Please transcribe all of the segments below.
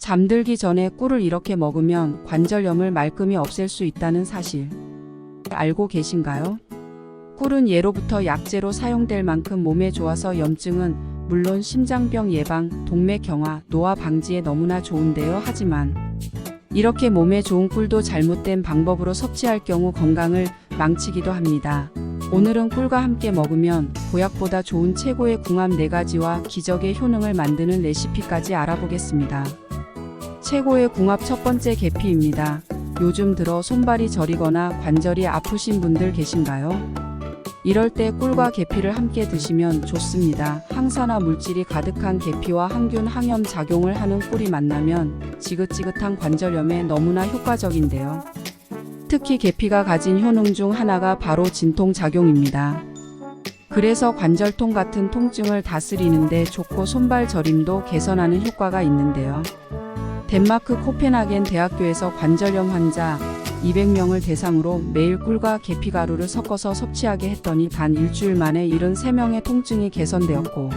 잠들기 전에 꿀을 이렇게 먹으면 관절염을 말끔히 없앨 수 있다는 사실 알고 계신가요? 꿀은 예로부터 약재로 사용될 만큼 몸에 좋아서 염증은 물론 심장병 예방, 동맥 경화, 노화 방지에 너무나 좋은데요. 하지만 이렇게 몸에 좋은 꿀도 잘못된 방법으로 섭취할 경우 건강을 망치기도 합니다. 오늘은 꿀과 함께 먹으면 보약보다 좋은 최고의 궁합 4가지와 기적의 효능을 만드는 레시피까지 알아보겠습니다. 최고의 궁합 첫 번째 계피입니다. 요즘 들어 손발이 저리거나 관절이 아프신 분들 계신가요? 이럴 때 꿀과 계피를 함께 드시면 좋습니다. 항산화 물질이 가득한 계피와 항균 항염 작용을 하는 꿀이 만나면 지긋지긋한 관절염에 너무나 효과적인데요. 특히 계피가 가진 효능 중 하나가 바로 진통 작용입니다. 그래서 관절통 같은 통증을 다스리는데 좋고 손발 저림도 개선하는 효과가 있는데요. 덴마크 코펜하겐 대학교에서 관절염 환자 200명을 대상으로 매일 꿀과 계피 가루를 섞어서 섭취하게 했더니 단 일주일 만에 73명의 통증이 개선되었고,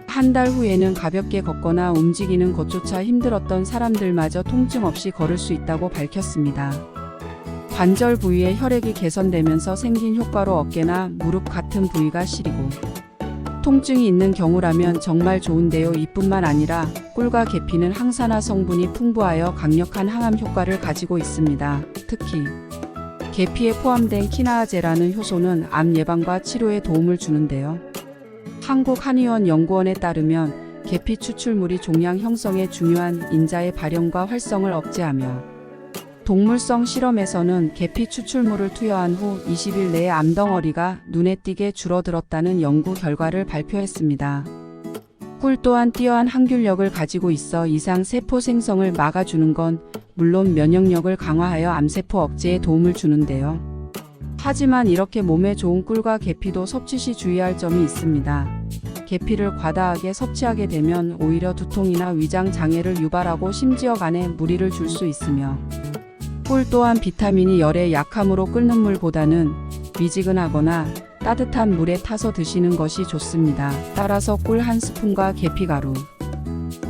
한 달 후에는 가볍게 걷거나 움직이는 것조차 힘들었던 사람들마저 통증 없이 걸을 수 있다고 밝혔습니다. 관절 부위의 혈액이 개선되면서 생긴 효과로 어깨나 무릎 같은 부위가 시리고 통증이 있는 경우라면 정말 좋은데요. 이뿐만 아니라 꿀과 계피는 항산화 성분이 풍부하여 강력한 항암 효과를 가지고 있습니다. 특히 계피에 포함된 키나아제라는 효소는 암 예방과 치료에 도움을 주는데요. 한국한의원 연구원에 따르면 계피 추출물이 종양 형성에 중요한 인자의 발현과 활성을 억제하며 동물성 실험에서는 계피 추출물을 투여한 후 20일 내에 암덩어리가 눈에 띄게 줄어들었다는 연구 결과를 발표했습니다. 꿀 또한 뛰어난 항균력을 가지고 있어 이상 세포 생성을 막아주는 건 물론 면역력을 강화하여 암세포 억제에 도움을 주는데요. 하지만 이렇게 몸에 좋은 꿀과 계피도 섭취 시 주의할 점이 있습니다. 계피를 과다하게 섭취하게 되면 오히려 두통이나 위장 장애를 유발하고 심지어 간에 무리를 줄 수 있으며, 꿀 또한 비타민이 열에 약하므로 끓는 물보다는 미지근하거나 따뜻한 물에 타서 드시는 것이 좋습니다. 따라서 꿀 1스푼과 계피가루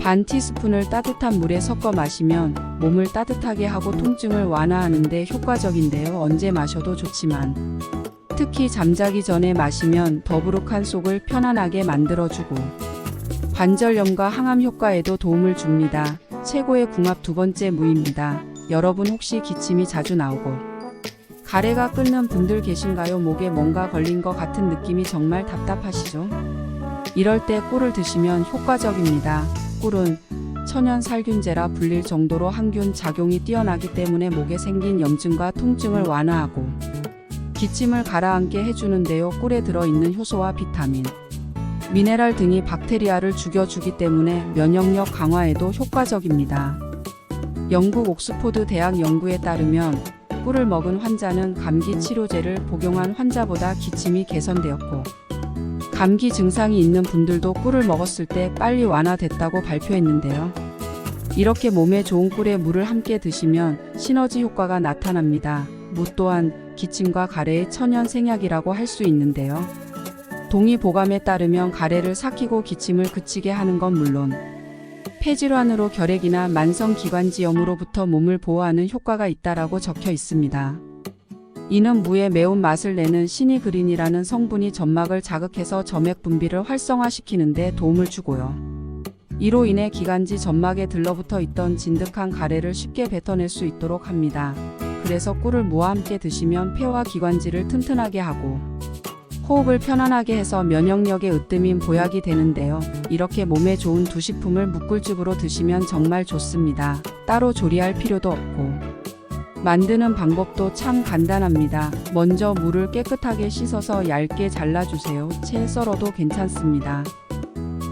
반 티스푼을 따뜻한 물에 섞어 마시면 몸을 따뜻하게 하고 통증을 완화하는 데 효과적인데요. 언제 마셔도 좋지만 특히 잠자기 전에 마시면 더부룩한 속을 편안하게 만들어주고 관절염과 항암 효과에도 도움을 줍니다. 최고의 궁합 두 번째 무입니다. 여러분 혹시 기침이 자주 나오고 가래가 끓는 분들 계신가요? 목에 뭔가 걸린 것 같은 느낌이 정말 답답하시죠? 이럴 때 꿀을 드시면 효과적입니다. 꿀은 천연 살균제라 불릴 정도로 항균 작용이 뛰어나기 때문에 목에 생긴 염증과 통증을 완화하고 기침을 가라앉게 해주는데요. 꿀에 들어있는 효소와 비타민, 미네랄 등이 박테리아를 죽여주기 때문에 면역력 강화에도 효과적입니다. 영국 옥스포드 대학 연구에 따르면 꿀을 먹은 환자는 감기 치료제를 복용한 환자보다 기침이 개선되었고, 감기 증상이 있는 분들도 꿀을 먹었을 때 빨리 완화됐다고 발표했는데요. 이렇게 몸에 좋은 꿀에 물을 함께 드시면 시너지 효과가 나타납니다. 무 또한 기침과 가래의 천연 생약이라고 할 수 있는데요. 동의보감에 따르면 가래를 삭히고 기침을 그치게 하는 건 물론 폐질환으로 결핵이나 만성기관지염으로부터 몸을 보호하는 효과가 있다라고 적혀 있습니다. 이는 무의 매운 맛을 내는 시니그린이라는 성분이 점막을 자극해서 점액 분비를 활성화시키는 데 도움을 주고요. 이로 인해 기관지 점막에 들러붙어 있던 진득한 가래를 쉽게 뱉어낼 수 있도록 합니다. 그래서 꿀을 무와 함께 드시면 폐와 기관지를 튼튼하게 하고 호흡을 편안하게 해서 면역력에 으뜸인 보약이 되는데요. 이렇게 몸에 좋은 두 식품을 묵꿀즙으로 드시면 정말 좋습니다. 따로 조리할 필요도 없고 만드는 방법도 참 간단합니다. 먼저 무를 깨끗하게 씻어서 얇게 잘라주세요. 채 썰어도 괜찮습니다.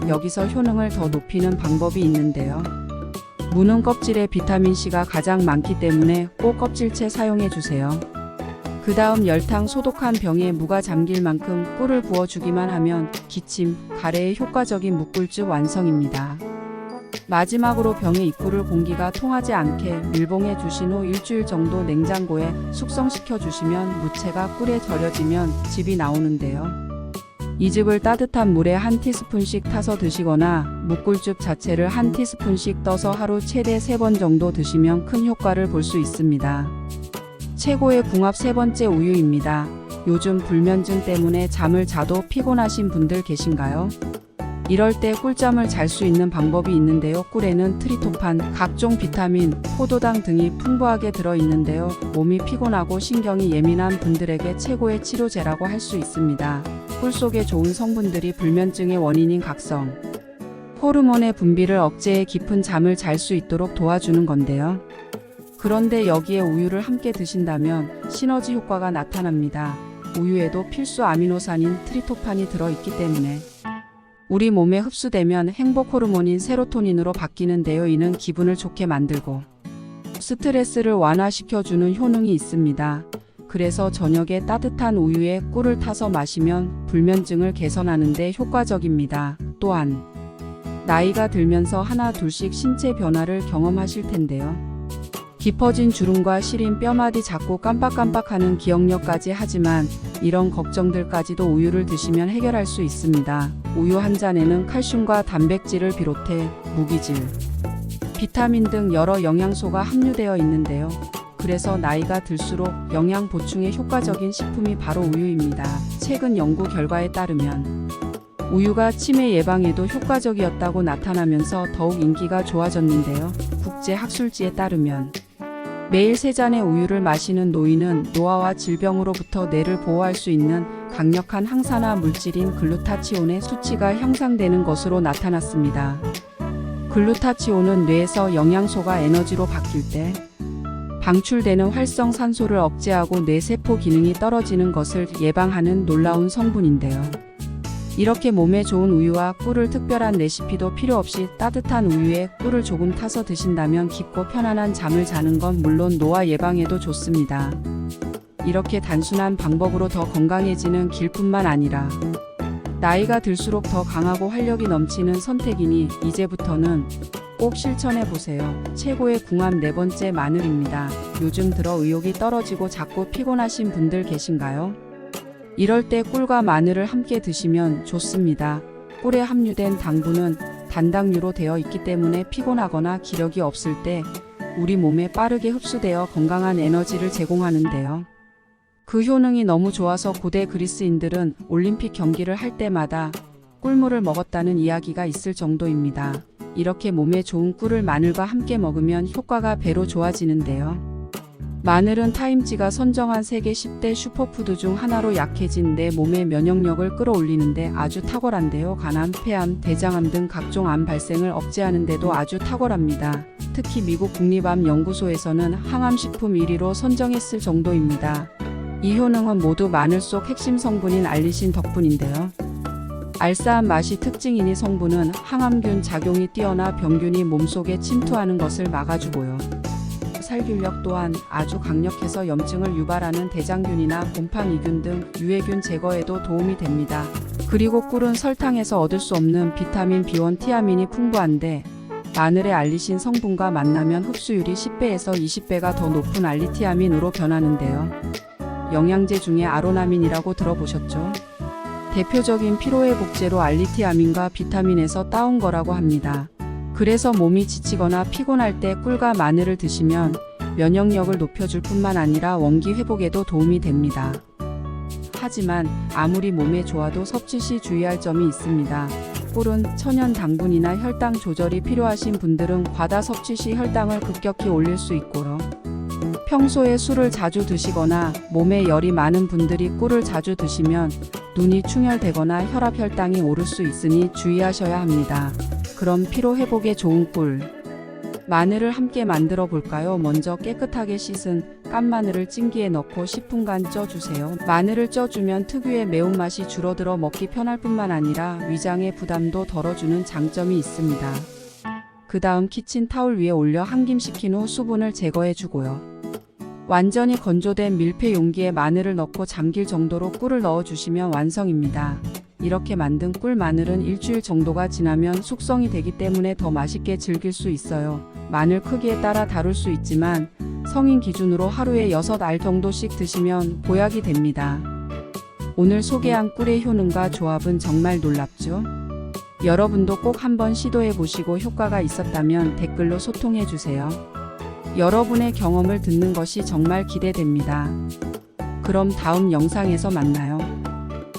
여기서 효능을 더 높이는 방법이 있는데요. 무는 껍질에 비타민C가 가장 많기 때문에 꼭 껍질채 사용해주세요. 그 다음 열탕 소독한 병에 무가 잠길 만큼 꿀을 부어주기만 하면 기침, 가래에 효과적인 묵꿀즙 완성입니다. 마지막으로 병의 입구를 공기가 통하지 않게 밀봉해 주신 후 일주일 정도 냉장고에 숙성시켜 주시면 무채가 꿀에 절여지면 즙이 나오는데요. 이 즙을 따뜻한 물에 한 티스푼씩 타서 드시거나 묵꿀즙 자체를 한 티스푼씩 떠서 하루 최대 3번 정도 드시면 큰 효과를 볼 수 있습니다. 최고의 궁합 세 번째 우유입니다. 요즘 불면증 때문에 잠을 자도 피곤하신 분들 계신가요? 이럴 때 꿀잠을 잘 수 있는 방법이 있는데요. 꿀에는 트리토판, 각종 비타민, 포도당 등이 풍부하게 들어있는데요. 몸이 피곤하고 신경이 예민한 분들에게 최고의 치료제라고 할 수 있습니다. 꿀 속에 좋은 성분들이 불면증의 원인인 각성, 호르몬의 분비를 억제해 깊은 잠을 잘 수 있도록 도와주는 건데요. 그런데 여기에 우유를 함께 드신다면 시너지 효과가 나타납니다. 우유에도 필수 아미노산인 트리토판이 들어있기 때문에 우리 몸에 흡수되면 행복 호르몬인 세로토닌으로 바뀌는데요. 이는 기분을 좋게 만들고 스트레스를 완화시켜주는 효능이 있습니다. 그래서 저녁에 따뜻한 우유에 꿀을 타서 마시면 불면증을 개선하는 데 효과적입니다. 또한 나이가 들면서 하나 둘씩 신체 변화를 경험하실 텐데요. 깊어진 주름과 시린 뼈마디 작고 깜빡깜빡하는 기억력까지. 하지만 이런 걱정들까지도 우유를 드시면 해결할 수 있습니다. 우유 한 잔에는 칼슘과 단백질을 비롯해 무기질, 비타민 등 여러 영양소가 함유되어 있는데요. 그래서 나이가 들수록 영양 보충에 효과적인 식품이 바로 우유입니다. 최근 연구 결과에 따르면 우유가 치매 예방에도 효과적이었다고 나타나면서 더욱 인기가 좋아졌는데요. 국제학술지에 따르면 매일 3잔의 우유를 마시는 노인은 노화와 질병으로부터 뇌를 보호할 수 있는 강력한 항산화 물질인 글루타치온의 수치가 향상되는 것으로 나타났습니다. 글루타치온은 뇌에서 영양소가 에너지로 바뀔 때 방출되는 활성산소를 억제하고 뇌세포 기능이 떨어지는 것을 예방하는 놀라운 성분인데요. 이렇게 몸에 좋은 우유와 꿀을 특별한 레시피도 필요 없이 따뜻한 우유에 꿀을 조금 타서 드신다면 깊고 편안한 잠을 자는 건 물론 노화 예방에도 좋습니다. 이렇게 단순한 방법으로 더 건강해지는 길뿐만 아니라 나이가 들수록 더 강하고 활력이 넘치는 선택이니 이제부터는 꼭 실천해보세요. 최고의 궁합 네 번째, 마늘입니다. 요즘 들어 의욕이 떨어지고 자꾸 피곤하신 분들 계신가요? 이럴 때 꿀과 마늘을 함께 드시면 좋습니다. 꿀에 함유된 당분은 단당류로 되어 있기 때문에 피곤하거나 기력이 없을 때 우리 몸에 빠르게 흡수되어 건강한 에너지를 제공하는데요. 그 효능이 너무 좋아서 고대 그리스인들은 올림픽 경기를 할 때마다 꿀물을 먹었다는 이야기가 있을 정도입니다. 이렇게 몸에 좋은 꿀을 마늘과 함께 먹으면 효과가 배로 좋아지는데요. 마늘은 타임지가 선정한 세계 10대 슈퍼푸드 중 하나로 약해진 내 몸의 면역력을 끌어올리는데 아주 탁월한데요. 간암, 폐암, 대장암 등 각종 암 발생을 억제하는 데도 아주 탁월합니다. 특히 미국 국립암연구소에서는 항암식품 1위로 선정했을 정도입니다. 이 효능은 모두 마늘 속 핵심 성분인 알리신 덕분인데요. 알싸한 맛이 특징이니 성분은 항암균 작용이 뛰어나 병균이 몸속에 침투하는 것을 막아주고요. 살균력 또한 아주 강력해서 염증을 유발하는 대장균이나 곰팡이균 등 유해균 제거에도 도움이 됩니다. 그리고 꿀은 설탕에서 얻을 수 없는 비타민 B1, 티아민이 풍부한데 마늘의 알리신 성분과 만나면 흡수율이 10배에서 20배가 더 높은 알리티아민으로 변하는데요. 영양제 중에 아로나민이라고 들어보셨죠? 대표적인 피로회복제로 알리티아민과 비타민에서 따온 거라고 합니다. 그래서 몸이 지치거나 피곤할 때 꿀과 마늘을 드시면 면역력을 높여줄 뿐만 아니라 원기 회복에도 도움이 됩니다. 하지만 아무리 몸에 좋아도 섭취 시 주의할 점이 있습니다. 꿀은 천연 당분이나 혈당 조절이 필요하신 분들은 과다 섭취 시 혈당을 급격히 올릴 수 있고요. 평소에 술을 자주 드시거나 몸에 열이 많은 분들이 꿀을 자주 드시면 눈이 충혈되거나 혈압 혈당이 오를 수 있으니 주의하셔야 합니다. 그럼 피로 회복에 좋은 꿀, 마늘을 함께 만들어 볼까요? 먼저 깨끗하게 씻은 깐 마늘을 찜기에 넣고 10분간 쪄주세요. 마늘을 쪄주면 특유의 매운맛이 줄어들어 먹기 편할 뿐만 아니라 위장의 부담도 덜어주는 장점이 있습니다. 그 다음 키친타올 위에 올려 한김 식힌 후 수분을 제거해 주고요. 완전히 건조된 밀폐 용기에 마늘을 넣고 잠길 정도로 꿀을 넣어주시면 완성입니다. 이렇게 만든 꿀 마늘은 일주일 정도가 지나면 숙성이 되기 때문에 더 맛있게 즐길 수 있어요. 마늘 크기에 따라 다룰 수 있지만 성인 기준으로 하루에 6알 정도씩 드시면 보약이 됩니다. 오늘 소개한 꿀의 효능과 조합은 정말 놀랍죠? 여러분도 꼭 한번 시도해 보시고 효과가 있었다면 댓글로 소통해 주세요. 여러분의 경험을 듣는 것이 정말 기대됩니다. 그럼 다음 영상에서 만나요.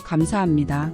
감사합니다.